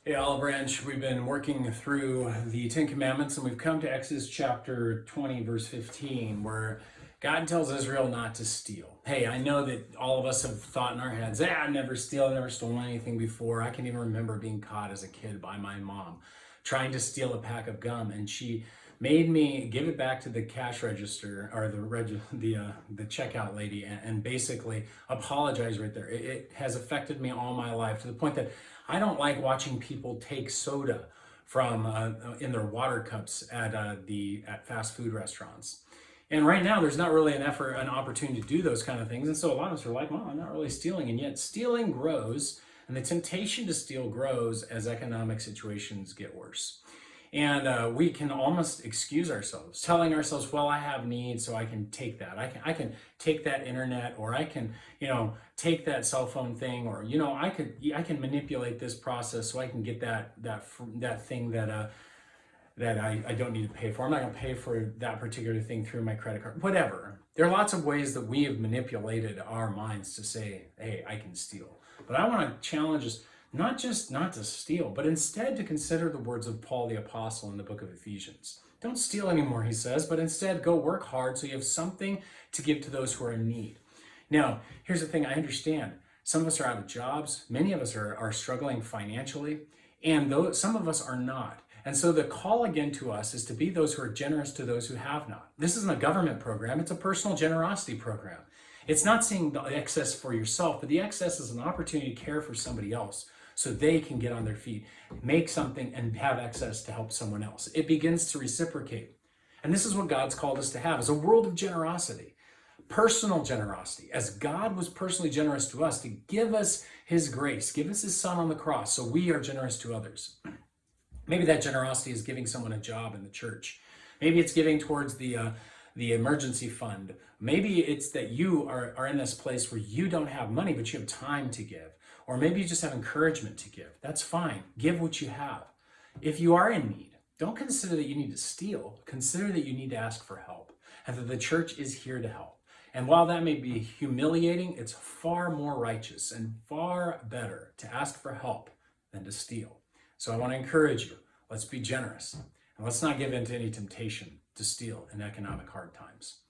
Hey, Olive Branch, we've been working through the Ten Commandments and we've come to Exodus chapter 20, verse 15, where God tells Israel not to steal. Hey, I know that all of us have thought in our heads, I never steal, I've never stolen anything before. I can even remember being caught as a kid by my mom trying to steal a pack of gum, and she made me give it back to the cash register or the checkout lady and basically apologize right there. It has affected me all my life to the point that I don't like watching people take soda from in their water cups at fast food restaurants. And right now, there's not really an opportunity to do those kind of things. And so a lot of us are like, well, I'm not really stealing. And yet stealing grows, and the temptation to steal grows as economic situations get worse. And we can almost excuse ourselves, telling ourselves, well, I have needs, so I can take that. I can take that internet, or I can, take that cell phone thing, or, I can manipulate this process so I can get that thing that I don't need to pay for. I'm not going to pay for that particular thing through my credit card, whatever. There are lots of ways that we have manipulated our minds to say, hey, I can steal. But I want to challenge us not just not to steal, but instead to consider the words of Paul the Apostle in the book of Ephesians. Don't steal anymore, he says, but instead go work hard so you have something to give to those who are in need. Now, here's the thing, I understand. Some of us are out of jobs. Many of us are struggling financially, and some of us are not. And so the call again to us is to be those who are generous to those who have not. This isn't a government program, it's a personal generosity program. It's not seeing the excess for yourself, but the excess is an opportunity to care for somebody else so they can get on their feet, make something, and have access to help someone else. It begins to reciprocate. And this is what God's called us to have, is a world of generosity. Personal generosity, as God was personally generous to us to give us his grace, give us his son on the cross, so we are generous to others. Maybe that generosity is giving someone a job in the church. Maybe it's giving towards the emergency fund. Maybe it's that you are in this place where you don't have money, but you have time to give. Or maybe you just have encouragement to give. That's fine. Give what you have. If you are in need, don't consider that you need to steal. Consider that you need to ask for help, and that the church is here to help. And while that may be humiliating, it's far more righteous and far better to ask for help than to steal. So I want to encourage you, let's be generous, and let's not give in to any temptation to steal in economic hard times.